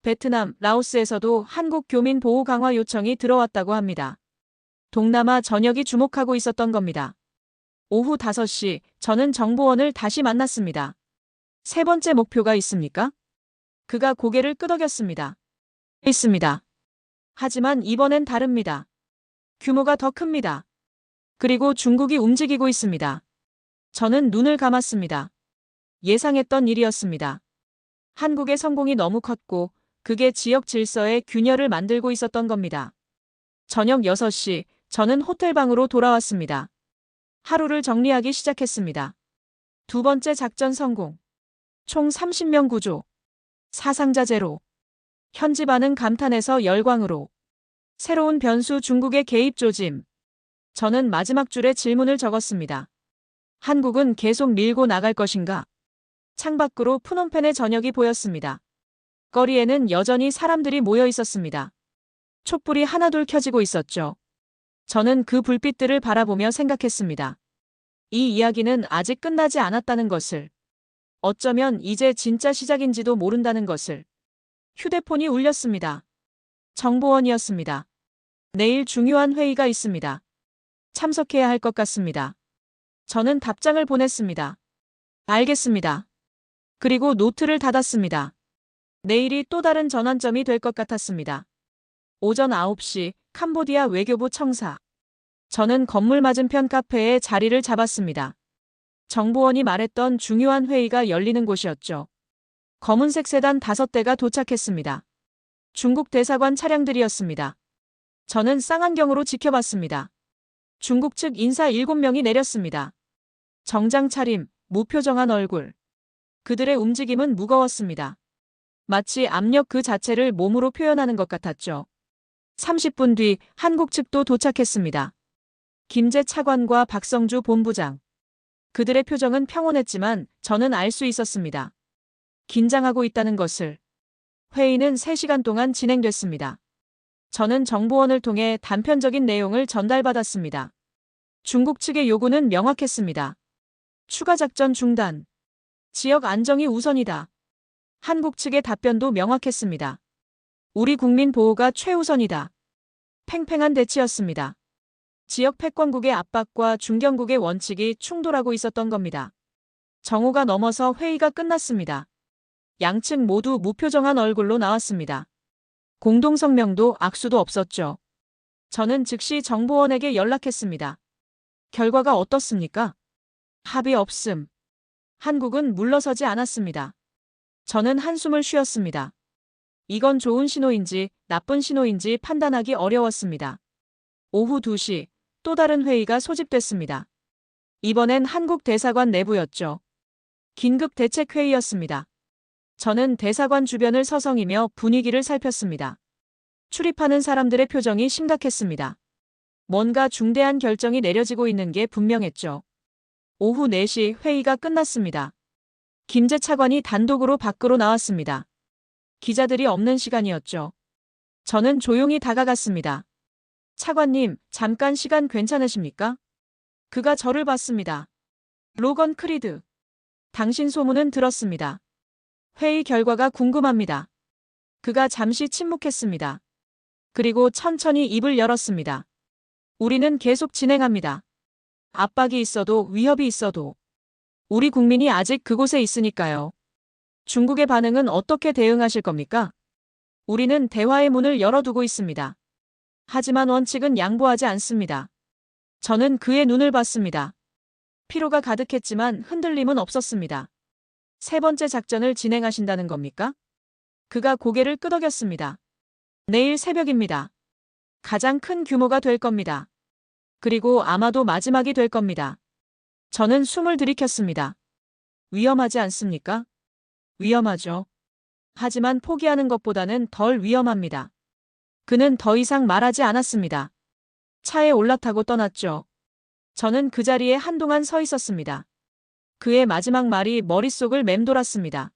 베트남, 라오스에서도 한국 교민 보호 강화 요청이 들어왔다고 합니다. 동남아 전역이 주목하고 있었던 겁니다. 오후 5시 저는 정보원을 다시 만났습니다. 세 번째 목표가 있습니까? 그가 고개를 끄덕였습니다. 있습니다. 하지만 이번엔 다릅니다. 규모가 더 큽니다. 그리고 중국이 움직이고 있습니다. 저는 눈을 감았습니다. 예상했던 일이었습니다. 한국의 성공이 너무 컸고 그게 지역 질서에 균열을 만들고 있었던 겁니다. 저녁 6시 저는 호텔방으로 돌아왔습니다. 하루를 정리하기 시작했습니다. 두 번째 작전 성공. 총 30명 구조. 사상자 제로. 현지 반응 감탄에서 열광으로. 새로운 변수 중국의 개입 조짐. 저는 마지막 줄에 질문을 적었습니다. 한국은 계속 밀고 나갈 것인가? 창밖으로 푸놈펜의 저녁이 보였습니다. 거리에는 여전히 사람들이 모여 있었습니다. 촛불이 하나둘 켜지고 있었죠. 저는 그 불빛들을 바라보며 생각했습니다. 이 이야기는 아직 끝나지 않았다는 것을. 어쩌면 이제 진짜 시작인지도 모른다는 것을. 휴대폰이 울렸습니다. 정보원이었습니다. 내일 중요한 회의가 있습니다. 참석해야 할 것 같습니다. 저는 답장을 보냈습니다. 알겠습니다. 그리고 노트를 닫았습니다. 내일이 또 다른 전환점이 될 것 같았습니다. 오전 9시 캄보디아 외교부 청사. 저는 건물 맞은편 카페에 자리를 잡았습니다. 정보원이 말했던 중요한 회의가 열리는 곳이었죠. 검은색 세단 5대가 도착했습니다. 중국 대사관 차량들이었습니다. 저는 쌍안경으로 지켜봤습니다. 중국 측 인사 7명이 내렸습니다. 정장 차림, 무표정한 얼굴. 그들의 움직임은 무거웠습니다. 마치 압력 그 자체를 몸으로 표현하는 것 같았죠. 30분 뒤 한국 측도 도착했습니다. 김재 차관과 박성주 본부장. 그들의 표정은 평온했지만 저는 알 수 있었습니다. 긴장하고 있다는 것을. 회의는 3시간 동안 진행됐습니다. 저는 정보원을 통해 단편적인 내용을 전달받았습니다. 중국 측의 요구는 명확했습니다. 추가 작전 중단. 지역 안정이 우선이다. 한국 측의 답변도 명확했습니다. 우리 국민 보호가 최우선이다. 팽팽한 대치였습니다. 지역 패권국의 압박과 중견국의 원칙이 충돌하고 있었던 겁니다. 정오가 넘어서 회의가 끝났습니다. 양측 모두 무표정한 얼굴로 나왔습니다. 공동성명도 악수도 없었죠. 저는 즉시 정보원에게 연락했습니다. 결과가 어떻습니까? 합의 없음. 한국은 물러서지 않았습니다. 저는 한숨을 쉬었습니다. 이건 좋은 신호인지 나쁜 신호인지 판단하기 어려웠습니다. 오후 2시 또 다른 회의가 소집됐습니다. 이번엔 한국 대사관 내부였죠. 긴급 대책회의였습니다. 저는 대사관 주변을 서성이며 분위기를 살폈습니다. 출입하는 사람들의 표정이 심각했습니다. 뭔가 중대한 결정이 내려지고 있는 게 분명했죠. 오후 4시 회의가 끝났습니다. 김재 차관이 단독으로 밖으로 나왔습니다. 기자들이 없는 시간이었죠. 저는 조용히 다가갔습니다. 차관님, 잠깐 시간 괜찮으십니까? 그가 저를 봤습니다. 로건 크리드. 당신 소문은 들었습니다. 회의 결과가 궁금합니다. 그가 잠시 침묵했습니다. 그리고 천천히 입을 열었습니다. 우리는 계속 진행합니다. 압박이 있어도 위협이 있어도. 우리 국민이 아직 그곳에 있으니까요. 중국의 반응은 어떻게 대응하실 겁니까? 우리는 대화의 문을 열어두고 있습니다. 하지만 원칙은 양보하지 않습니다. 저는 그의 눈을 봤습니다. 피로가 가득했지만 흔들림은 없었습니다. 세 번째 작전을 진행하신다는 겁니까? 그가 고개를 끄덕였습니다. 내일 새벽입니다. 가장 큰 규모가 될 겁니다. 그리고 아마도 마지막이 될 겁니다. 저는 숨을 들이켰습니다. 위험하지 않습니까? 위험하죠. 하지만 포기하는 것보다는 덜 위험합니다. 그는 더 이상 말하지 않았습니다. 차에 올라타고 떠났죠. 저는 그 자리에 한동안 서 있었습니다. 그의 마지막 말이 머릿속을 맴돌았습니다.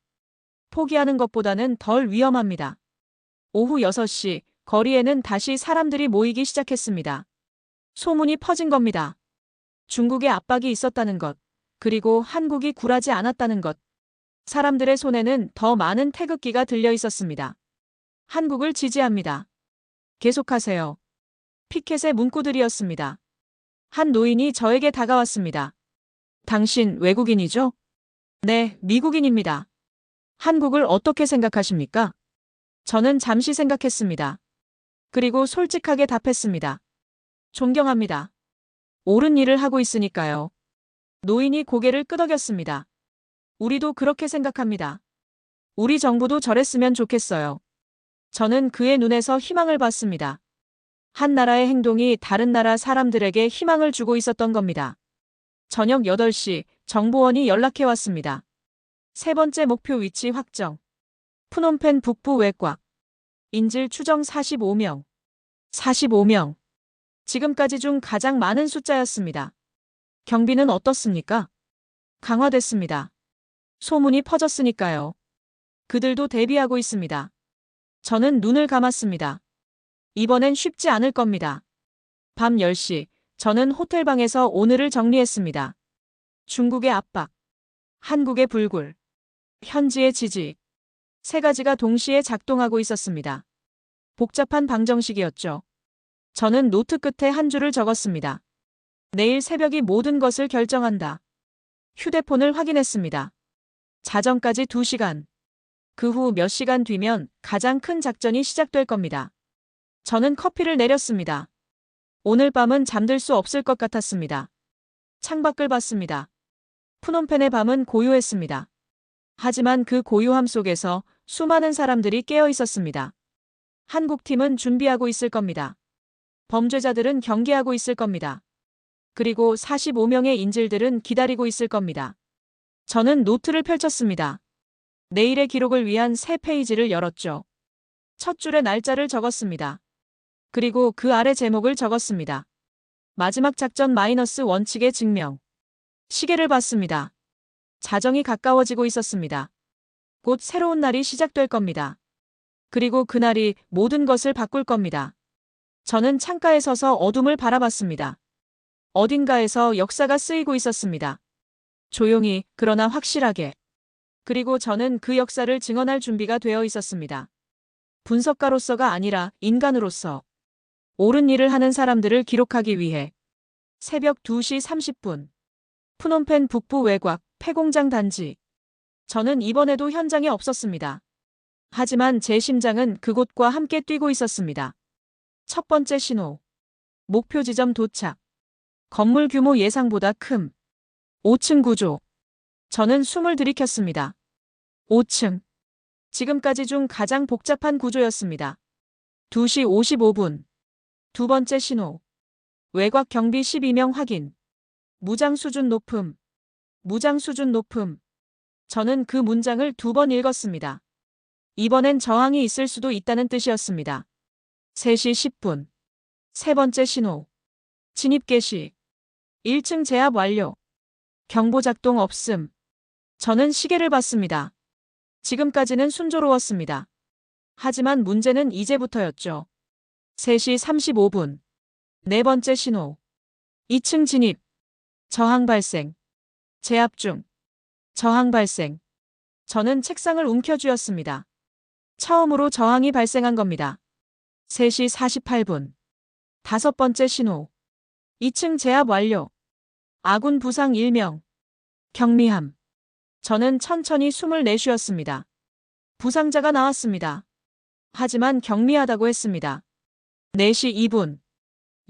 포기하는 것보다는 덜 위험합니다. 오후 6시, 거리에는 다시 사람들이 모이기 시작했습니다. 소문이 퍼진 겁니다. 중국에 압박이 있었다는 것, 그리고 한국이 굴하지 않았다는 것. 사람들의 손에는 더 많은 태극기가 들려 있었습니다. 한국을 지지합니다. 계속하세요. 피켓의 문구들이었습니다. 한 노인이 저에게 다가왔습니다. 당신 외국인이죠? 네, 미국인입니다. 한국을 어떻게 생각하십니까? 저는 잠시 생각했습니다. 그리고 솔직하게 답했습니다. 존경합니다. 옳은 일을 하고 있으니까요. 노인이 고개를 끄덕였습니다. 우리도 그렇게 생각합니다. 우리 정부도 저랬으면 좋겠어요. 저는 그의 눈에서 희망을 봤습니다. 한 나라의 행동이 다른 나라 사람들에게 희망을 주고 있었던 겁니다. 저녁 8시 정보원이 연락해 왔습니다. 세 번째 목표 위치 확정. 푸놈펜 북부 외곽. 인질 추정 45명. 45명. 지금까지 중 가장 많은 숫자였습니다. 경비는 어떻습니까? 강화됐습니다. 소문이 퍼졌으니까요. 그들도 대비하고 있습니다. 저는 눈을 감았습니다. 이번엔 쉽지 않을 겁니다. 밤 10시, 저는 호텔방에서 오늘을 정리했습니다. 중국의 압박, 한국의 불굴, 현지의 지지. 세 가지가 동시에 작동하고 있었습니다. 복잡한 방정식이었죠. 저는 노트 끝에 한 줄을 적었습니다. 내일 새벽이 모든 것을 결정한다. 휴대폰을 확인했습니다. 자정까지 2시간. 그 후 몇 시간 뒤면 가장 큰 작전이 시작될 겁니다. 저는 커피를 내렸습니다. 오늘 밤은 잠들 수 없을 것 같았습니다. 창밖을 봤습니다. 푸놈펜의 밤은 고요했습니다. 하지만 그 고요함 속에서 수많은 사람들이 깨어 있었습니다. 한국팀은 준비하고 있을 겁니다. 범죄자들은 경계하고 있을 겁니다. 그리고 45명의 인질들은 기다리고 있을 겁니다. 저는 노트를 펼쳤습니다. 내일의 기록을 위한 새 페이지를 열었죠. 첫 줄에 날짜를 적었습니다. 그리고 그 아래 제목을 적었습니다. 마지막 작전 마이너스 원칙의 증명. 시계를 봤습니다. 자정이 가까워지고 있었습니다. 곧 새로운 날이 시작될 겁니다. 그리고 그날이 모든 것을 바꿀 겁니다. 저는 창가에 서서 어둠을 바라봤습니다. 어딘가에서 역사가 쓰이고 있었습니다. 조용히, 그러나 확실하게. 그리고 저는 그 역사를 증언할 준비가 되어 있었습니다. 분석가로서가 아니라 인간으로서. 옳은 일을 하는 사람들을 기록하기 위해. 새벽 2시 30분. 푸놈펜 북부 외곽, 폐공장 단지. 저는 이번에도 현장에 없었습니다. 하지만 제 심장은 그곳과 함께 뛰고 있었습니다. 첫 번째 신호. 목표 지점 도착. 건물 규모 예상보다 큼. 5층 구조. 저는 숨을 들이켰습니다. 5층. 지금까지 중 가장 복잡한 구조였습니다. 2시 55분. 두 번째 신호. 외곽 경비 12명 확인. 무장 수준 높음. 무장 수준 높음. 저는 그 문장을 2번 읽었습니다. 이번엔 저항이 있을 수도 있다는 뜻이었습니다. 3시 10분. 세 번째 신호. 진입 개시. 1층 제압 완료. 경보 작동 없음. 저는 시계를 봤습니다. 지금까지는 순조로웠습니다. 하지만 문제는 이제부터였죠. 3시 35분. 네 번째 신호. 2층 진입. 저항 발생. 제압 중. 저항 발생. 저는 책상을 움켜쥐었습니다. 처음으로 저항이 발생한 겁니다. 3시 48분. 다섯 번째 신호. 2층 제압 완료. 아군 부상 1명. 경미함. 저는 천천히 숨을 내쉬었습니다. 부상자가 나왔습니다. 하지만 경미하다고 했습니다. 4시 2분.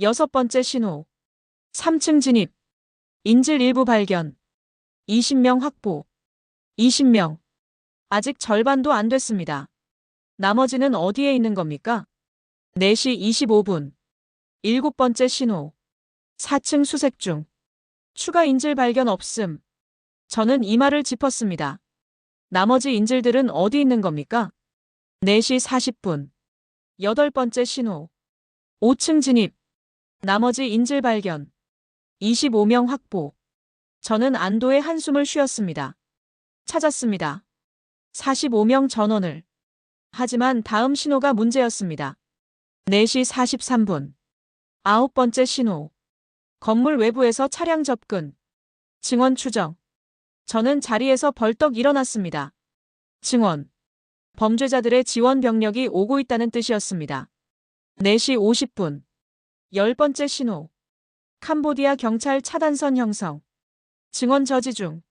여섯 번째 신호. 3층 진입. 인질 일부 발견. 20명 확보. 20명. 아직 절반도 안 됐습니다. 나머지는 어디에 있는 겁니까? 4시 25분. 일곱 번째 신호. 4층 수색 중. 추가 인질 발견 없음. 저는 이마를 짚었습니다. 나머지 인질들은 어디 있는 겁니까? 4시 40분. 8번째 신호. 5층 진입. 나머지 인질 발견. 25명 확보. 저는 안도의 한숨을 쉬었습니다. 찾았습니다. 45명 전원을. 하지만 다음 신호가 문제였습니다. 4시 43분. 9번째 신호. 건물 외부에서 차량 접근. 증언 추정. 저는 자리에서 벌떡 일어났습니다. 증언. 범죄자들의 지원 병력이 오고 있다는 뜻이었습니다. 4시 50분. 10번째 신호. 캄보디아 경찰 차단선 형성. 증언 저지 중.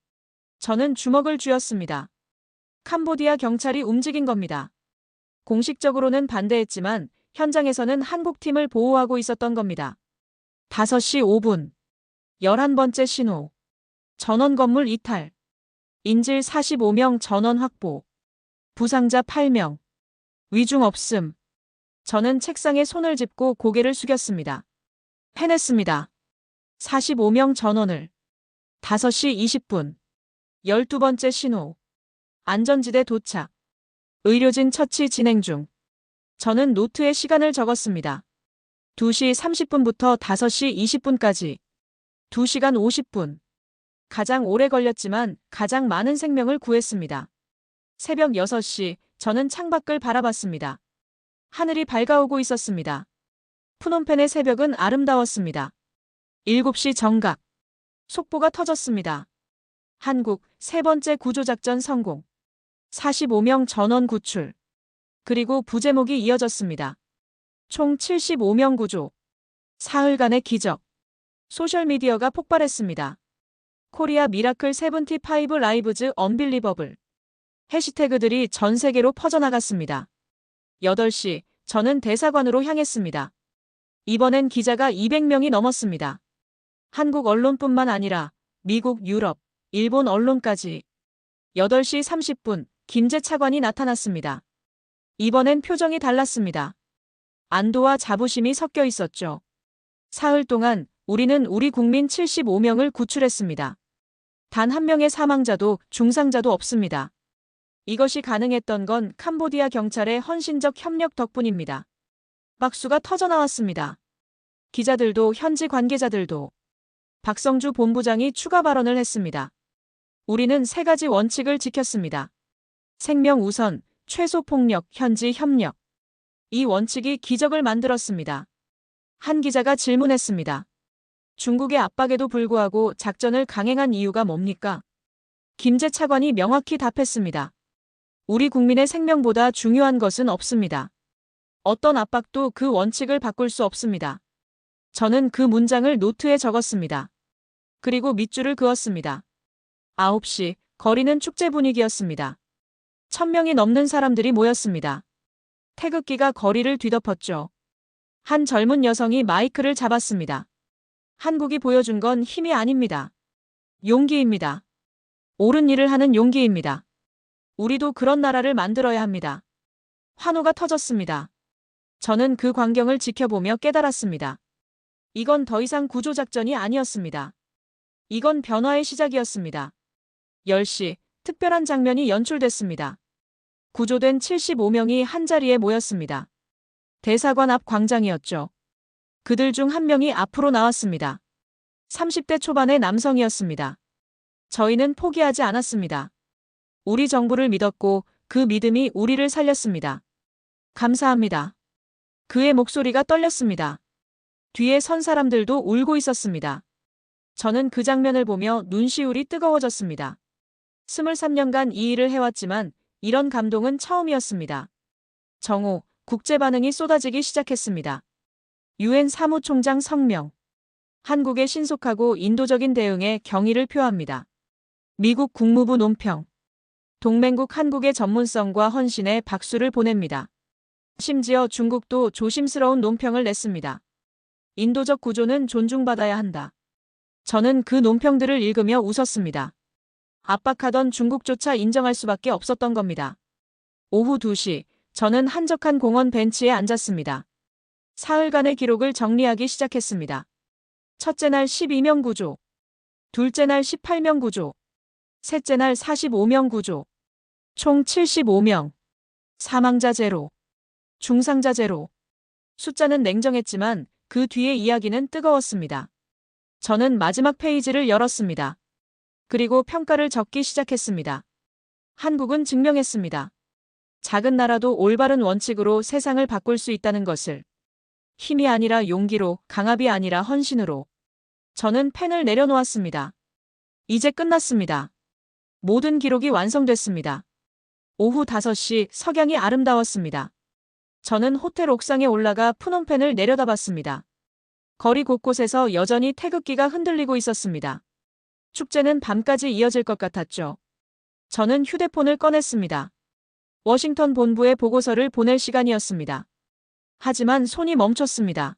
저는 주먹을 쥐었습니다. 캄보디아 경찰이 움직인 겁니다. 공식적으로는 반대했지만 현장에서는 한국팀을 보호하고 있었던 겁니다. 5시 5분. 11번째 신호. 전원 건물 이탈. 인질 45명 전원 확보. 부상자 8명. 위중 없음. 저는 책상에 손을 짚고 고개를 숙였습니다. 해냈습니다. 45명 전원을. 5시 20분. 12번째 신호. 안전지대 도착. 의료진 처치 진행 중. 저는 노트에 시간을 적었습니다. 2시 30분부터 5시 20분까지. 2시간 50분. 가장 오래 걸렸지만 가장 많은 생명을 구했습니다. 새벽 6시, 저는 창밖을 바라봤습니다. 하늘이 밝아오고 있었습니다. 푸놈펜의 새벽은 아름다웠습니다. 7시 정각. 속보가 터졌습니다. 한국 세 번째 구조작전 성공. 45명 전원 구출. 그리고 부제목이 이어졌습니다. 총 75명 구조. 사흘간의 기적. 소셜미디어가 폭발했습니다. 코리아 미라클 75 라이브즈 언빌리버블. 해시태그들이 전 세계로 퍼져나갔습니다. 8시, 저는 대사관으로 향했습니다. 이번엔 기자가 200명이 넘었습니다. 한국 언론뿐만 아니라 미국, 유럽, 일본 언론까지. 8시 30분, 김재 차관이 나타났습니다. 이번엔 표정이 달랐습니다. 안도와 자부심이 섞여 있었죠. 사흘 동안 우리는 우리 국민 75명을 구출했습니다. 단 한 명의 사망자도 중상자도 없습니다. 이것이 가능했던 건 캄보디아 경찰의 헌신적 협력 덕분입니다. 박수가 터져나왔습니다. 기자들도 현지 관계자들도. 박성주 본부장이 추가 발언을 했습니다. 우리는 3가지 원칙을 지켰습니다. 생명 우선, 최소 폭력, 현지 협력. 이 원칙이 기적을 만들었습니다. 한 기자가 질문했습니다. 중국의 압박에도 불구하고 작전을 강행한 이유가 뭡니까? 김재 차관이 명확히 답했습니다. 우리 국민의 생명보다 중요한 것은 없습니다. 어떤 압박도 그 원칙을 바꿀 수 없습니다. 저는 그 문장을 노트에 적었습니다. 그리고 밑줄을 그었습니다. 9시, 거리는 축제 분위기였습니다. 1000명이 넘는 사람들이 모였습니다. 태극기가 거리를 뒤덮었죠. 한 젊은 여성이 마이크를 잡았습니다. 한국이 보여준 건 힘이 아닙니다. 용기입니다. 옳은 일을 하는 용기입니다. 우리도 그런 나라를 만들어야 합니다. 환호가 터졌습니다. 저는 그 광경을 지켜보며 깨달았습니다. 이건 더 이상 구조작전이 아니었습니다. 이건 변화의 시작이었습니다. 10시, 특별한 장면이 연출됐습니다. 구조된 75명이 한자리에 모였습니다. 대사관 앞 광장이었죠. 그들 중 한 명이 앞으로 나왔습니다. 30대 초반의 남성이었습니다. 저희는 포기하지 않았습니다. 우리 정부를 믿었고 그 믿음이 우리를 살렸습니다. 감사합니다. 그의 목소리가 떨렸습니다. 뒤에 선 사람들도 울고 있었습니다. 저는 그 장면을 보며 눈시울이 뜨거워졌습니다. 23년간 이 일을 해왔지만 이런 감동은 처음이었습니다. 정오, 국제 반응이 쏟아지기 시작했습니다. 유엔 사무총장 성명. 한국의 신속하고 인도적인 대응에 경의를 표합니다. 미국 국무부 논평. 동맹국 한국의 전문성과 헌신에 박수를 보냅니다. 심지어 중국도 조심스러운 논평을 냈습니다. 인도적 구조는 존중받아야 한다. 저는 그 논평들을 읽으며 웃었습니다. 압박하던 중국조차 인정할 수밖에 없었던 겁니다. 오후 2시, 저는 한적한 공원 벤치에 앉았습니다. 사흘간의 기록을 정리하기 시작했습니다. 첫째 날 12명 구조. 둘째 날 18명 구조. 셋째 날 45명 구조. 총 75명. 사망자 제로. 중상자 제로. 숫자는 냉정했지만 그 뒤의 이야기는 뜨거웠습니다. 저는 마지막 페이지를 열었습니다. 그리고 평가를 적기 시작했습니다. 한국은 증명했습니다. 작은 나라도 올바른 원칙으로 세상을 바꿀 수 있다는 것을. 힘이 아니라 용기로, 강압이 아니라 헌신으로. 저는 펜을 내려놓았습니다. 이제 끝났습니다. 모든 기록이 완성됐습니다. 오후 5시 석양이 아름다웠습니다. 저는 호텔 옥상에 올라가 푸놈펜을 내려다봤습니다. 거리 곳곳에서 여전히 태극기가 흔들리고 있었습니다. 축제는 밤까지 이어질 것 같았죠. 저는 휴대폰을 꺼냈습니다. 워싱턴 본부에 보고서를 보낼 시간이었습니다. 하지만 손이 멈췄습니다.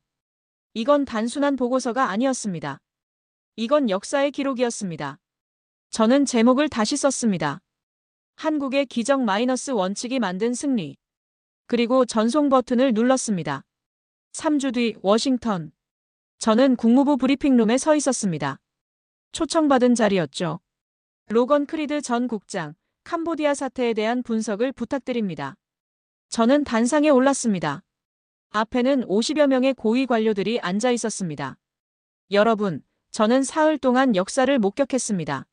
이건 단순한 보고서가 아니었습니다. 이건 역사의 기록이었습니다. 저는 제목을 다시 썼습니다. 한국의 기적 마이너스 원칙이 만든 승리. 그리고 전송 버튼을 눌렀습니다. 3주 뒤 워싱턴. 저는 국무부 브리핑룸에 서 있었습니다. 초청받은 자리였죠. 로건 크리드 전 국장, 캄보디아 사태에 대한 분석을 부탁드립니다. 저는 단상에 올랐습니다. 앞에는 50여 명의 고위 관료들이 앉아 있었습니다. 여러분, 저는 사흘 동안 역사를 목격했습니다.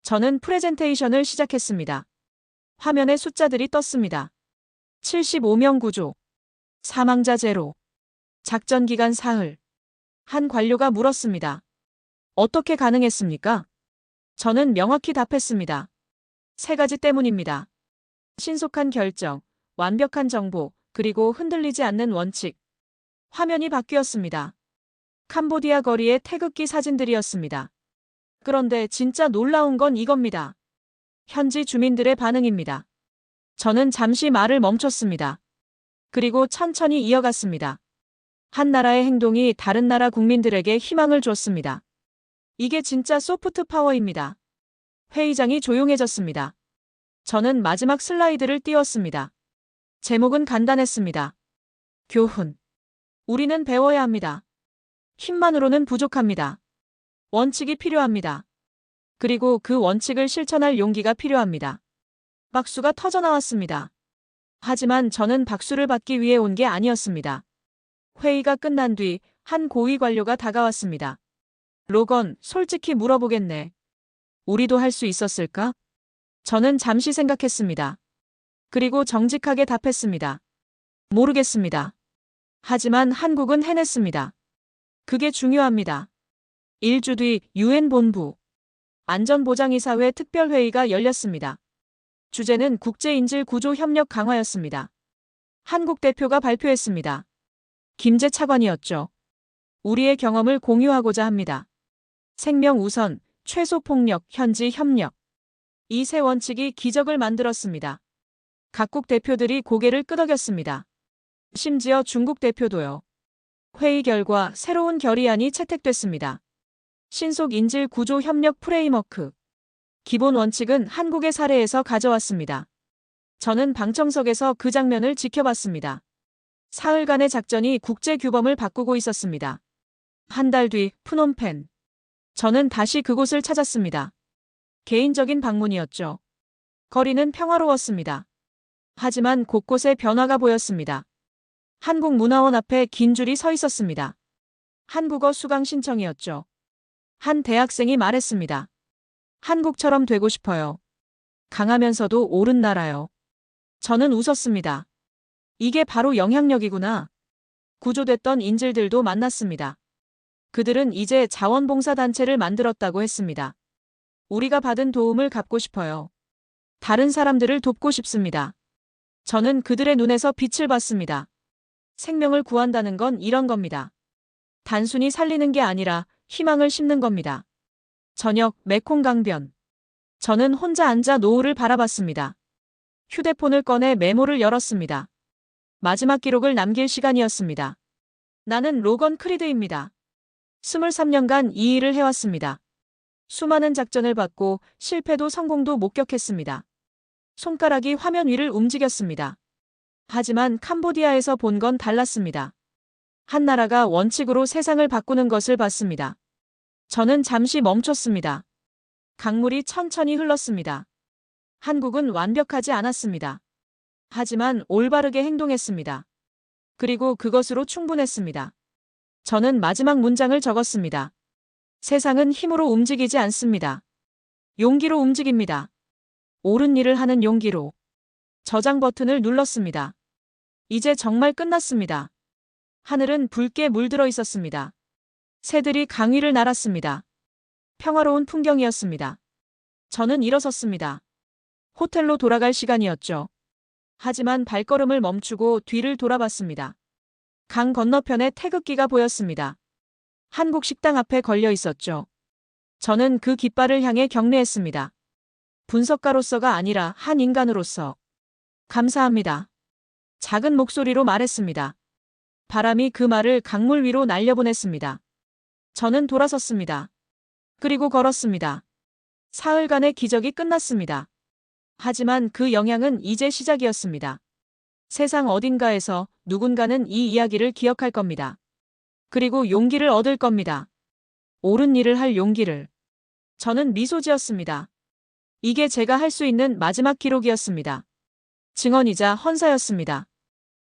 저는 프레젠테이션을 시작했습니다. 화면에 숫자들이 떴습니다. 75명 구조. 사망자 제로. 작전 기간 사흘. 한 관료가 물었습니다. 어떻게 가능했습니까? 저는 명확히 답했습니다. 3가지 때문입니다. 신속한 결정, 완벽한 정보, 그리고 흔들리지 않는 원칙. 화면이 바뀌었습니다. 캄보디아 거리의 태극기 사진들이었습니다. 그런데 진짜 놀라운 건 이겁니다. 현지 주민들의 반응입니다. 저는 잠시 말을 멈췄습니다. 그리고 천천히 이어갔습니다. 한 나라의 행동이 다른 나라 국민들에게 희망을 줬습니다. 이게 진짜 소프트 파워입니다. 회의장이 조용해졌습니다. 저는 마지막 슬라이드를 띄웠습니다. 제목은 간단했습니다. 교훈. 우리는 배워야 합니다. 힘만으로는 부족합니다. 원칙이 필요합니다. 그리고 그 원칙을 실천할 용기가 필요합니다. 박수가 터져나왔습니다. 하지만 저는 박수를 받기 위해 온 게 아니었습니다. 회의가 끝난 뒤 한 고위 관료가 다가왔습니다. 로건, 솔직히 물어보겠네. 우리도 할 수 있었을까? 저는 잠시 생각했습니다. 그리고 정직하게 답했습니다. 모르겠습니다. 하지만 한국은 해냈습니다. 그게 중요합니다. 1주 뒤 유엔 본부 안전보장이사회 특별회의가 열렸습니다. 주제는 국제인질구조 협력 강화였습니다. 한국 대표가 발표했습니다. 김재 차관이었죠. 우리의 경험을 공유하고자 합니다. 생명 우선, 최소 폭력, 현지 협력. 이 세 원칙이 기적을 만들었습니다. 각국 대표들이 고개를 끄덕였습니다. 심지어 중국 대표도요. 회의 결과 새로운 결의안이 채택됐습니다. 신속 인질 구조 협력 프레임워크. 기본 원칙은 한국의 사례에서 가져왔습니다. 저는 방청석에서 그 장면을 지켜봤습니다. 사흘간의 작전이 국제 규범을 바꾸고 있었습니다. 한 달 뒤 푸놈펜. 저는 다시 그곳을 찾았습니다. 개인적인 방문이었죠. 거리는 평화로웠습니다. 하지만 곳곳에 변화가 보였습니다. 한국문화원 앞에 긴 줄이 서 있었습니다. 한국어 수강 신청이었죠. 한 대학생이 말했습니다. 한국처럼 되고 싶어요. 강하면서도 옳은 나라요. 저는 웃었습니다. 이게 바로 영향력이구나. 구조됐던 인질들도 만났습니다. 그들은 이제 자원봉사단체를 만들었다고 했습니다. 우리가 받은 도움을 갚고 싶어요. 다른 사람들을 돕고 싶습니다. 저는 그들의 눈에서 빛을 봤습니다. 생명을 구한다는 건 이런 겁니다. 단순히 살리는 게 아니라 희망을 심는 겁니다. 저녁 메콩 강변. 저는 혼자 앉아 노을을 바라봤습니다. 휴대폰을 꺼내 메모를 열었습니다. 마지막 기록을 남길 시간이었습니다. 나는 로건 크리드입니다. 23년간 이 일을 해왔습니다. 수많은 작전을 받고 실패도 성공도 목격했습니다. 손가락이 화면 위를 움직였습니다. 하지만 캄보디아에서 본 건 달랐습니다. 한 나라가 원칙으로 세상을 바꾸는 것을 봤습니다. 저는 잠시 멈췄습니다. 강물이 천천히 흘렀습니다. 한국은 완벽하지 않았습니다. 하지만 올바르게 행동했습니다. 그리고 그것으로 충분했습니다. 저는 마지막 문장을 적었습니다. 세상은 힘으로 움직이지 않습니다. 용기로 움직입니다. 옳은 일을 하는 용기로. 저장 버튼을 눌렀습니다. 이제 정말 끝났습니다. 하늘은 붉게 물들어 있었습니다. 새들이 강 위를 날았습니다. 평화로운 풍경이었습니다. 저는 일어섰습니다. 호텔로 돌아갈 시간이었죠. 하지만 발걸음을 멈추고 뒤를 돌아봤습니다. 강 건너편에 태극기가 보였습니다. 한국 식당 앞에 걸려 있었죠. 저는 그 깃발을 향해 경례했습니다. 분석가로서가 아니라 한 인간으로서. 감사합니다. 작은 목소리로 말했습니다. 바람이 그 말을 강물 위로 날려보냈습니다. 저는 돌아섰습니다. 그리고 걸었습니다. 사흘간의 기적이 끝났습니다. 하지만 그 영향은 이제 시작이었습니다. 세상 어딘가에서 누군가는 이 이야기를 기억할 겁니다. 그리고 용기를 얻을 겁니다. 옳은 일을 할 용기를. 저는 미소 지었습니다. 이게 제가 할 수 있는 마지막 기록이었습니다. 증언이자 헌사였습니다.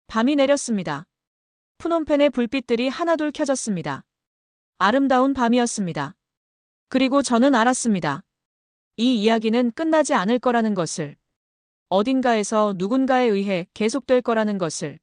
밤이 내렸습니다. 푸놈펜의 불빛들이 하나둘 켜졌습니다. 아름다운 밤이었습니다. 그리고 저는 알았습니다. 이 이야기는 끝나지 않을 거라는 것을. 어딘가에서 누군가에 의해 계속될 거라는 것을.